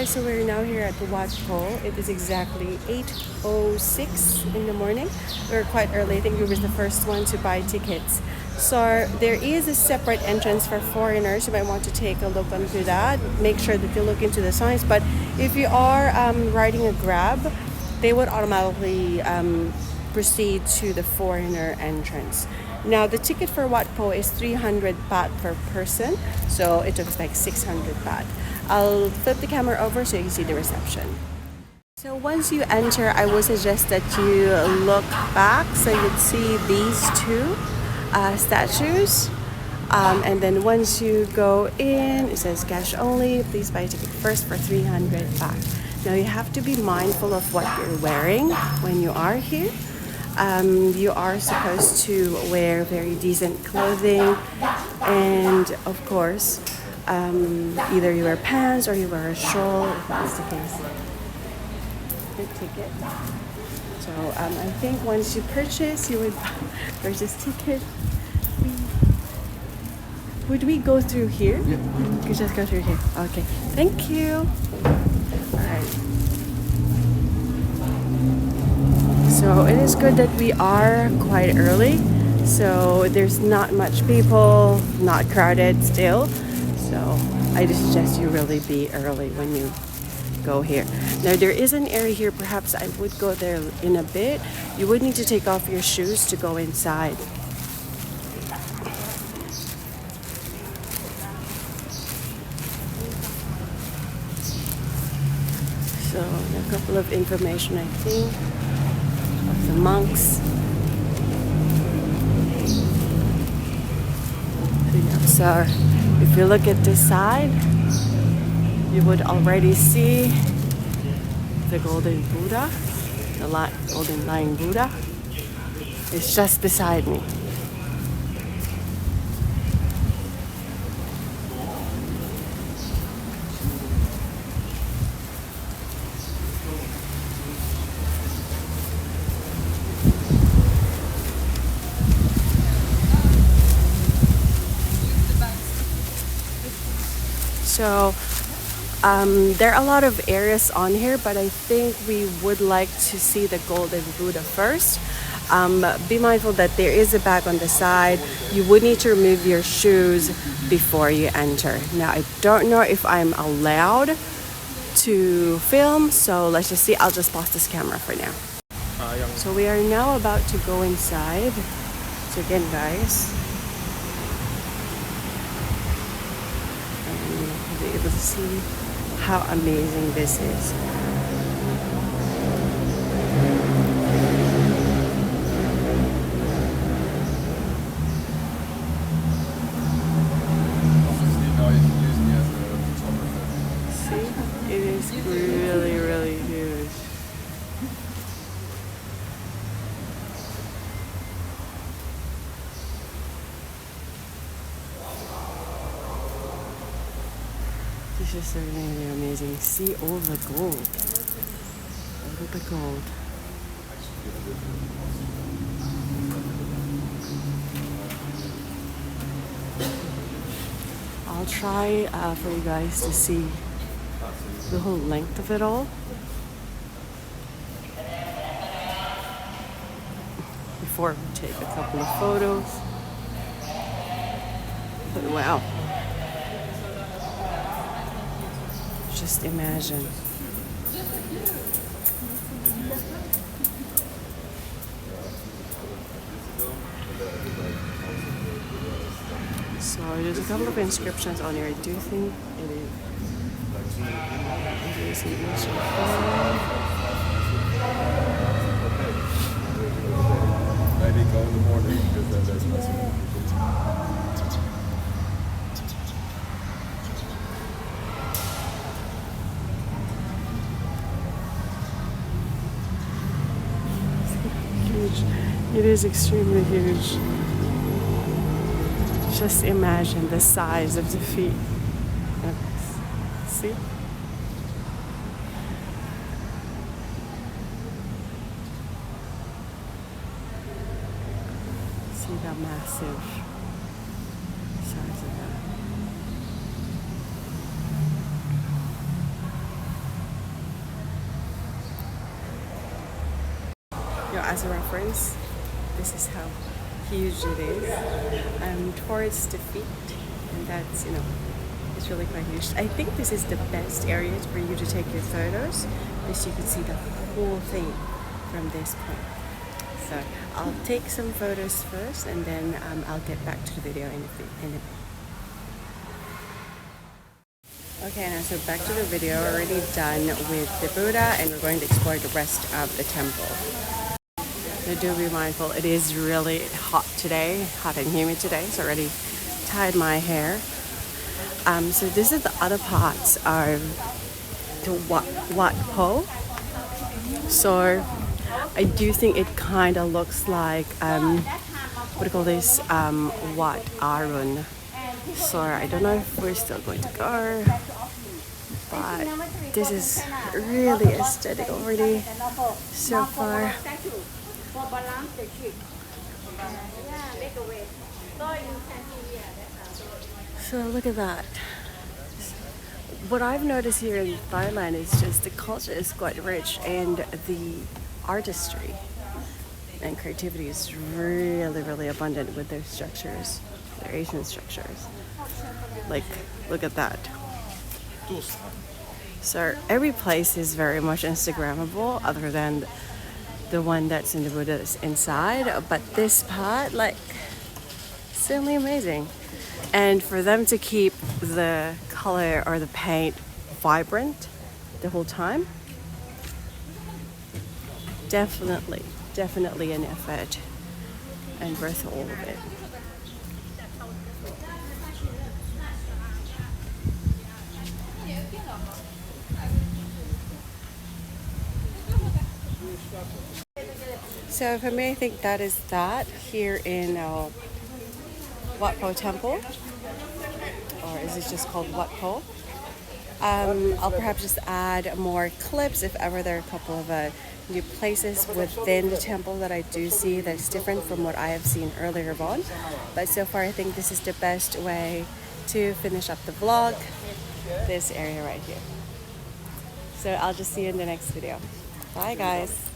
guys, so we're now here at the Wat Pho. It is exactly 8:06 in the morning. We're quite early. I think we were the first one to buy tickets. So there is a separate entrance for foreigners. You might want to take a look into that. Make sure that you look into the signs. But if you are riding a Grab, they would automatically proceed to the foreigner entrance. Now the ticket for Wat Pho is 300 baht per person, so it took us like 600 baht. I'll flip the camera over so you can see the reception. So once you enter, I would suggest that you look back so you'd see these two statues. And then once you go in, it says cash only. Please buy a ticket first for 300 baht. Now you have to be mindful of what you're wearing when you are here. You are supposed to wear very decent clothing, and of course either you wear pants or you wear a shawl if that's the case. The ticket. So I think once you purchase, you would purchase ticket. Would we go through here? Yeah. You just go through here. Okay. Thank you. All right. So it is good that we are quite early. So there's not much people, not crowded still. So I just suggest you really be early when you go here. Now there is an area here, perhaps I would go there in a bit. You would need to take off your shoes to go inside. So a couple of information, I think, of the monks. So if you look at this side, you would already see the golden Buddha, the golden lying Buddha. It's just beside me. So there are a lot of areas on here, but I think we would like to see the golden Buddha first. Be mindful that there is a bag on the side. You would need to remove your shoes before you enter. Now I don't know if I'm allowed to film, so let's just see. I'll just pause this camera for now. So we are now about to go inside. So again, guys, be able to see how amazing this is. See, it is really, really huge. It's just really amazing. See all the gold. All the gold. I'll try for you guys to see the whole length of it all. Before we take a couple of photos. But wow. Just imagine. So there's a couple of inscriptions on here. I do think it is. Maybe go in the morning because then there's nothing. It is extremely huge. Just imagine the size of the feet. See? See the massive size of that. as a reference, this is how huge it is. Towards the feet, and that's, it's really quite huge. I think this is the best area for you to take your photos because you can see the whole thing from this point. So I'll take some photos first, and then I'll get back to the video in a bit. Okay, now so back to the video. We're already done with the Buddha, and we're going to explore the rest of the temple. So do be mindful, it is really hot today, hot and humid today, so I already tied my hair. So this is the other parts of the Wat Pho. So I do think it kind of looks like, what do you call this, Wat Arun. So I don't know if we're still going to go, but this is really aesthetic already so far. So look at that. What I've noticed here in Thailand is just the culture is quite rich, and the artistry and creativity is really, really abundant with their structures, their Asian structures. Like, look at that. So every place is very much Instagrammable, other than the one that's in the Buddha's inside. But this part, like, certainly amazing. And for them to keep the color or the paint vibrant the whole time, definitely an effort and worth all of it. So for me, I think that is that here in Wat Pho Temple, or is it just called Wat Pho? I'll perhaps just add more clips if ever there are a couple of new places within the temple that I do see that's different from what I have seen earlier on. But so far, I think this is the best way to finish up the vlog, this area right here. So I'll just see you in the next video. Bye guys.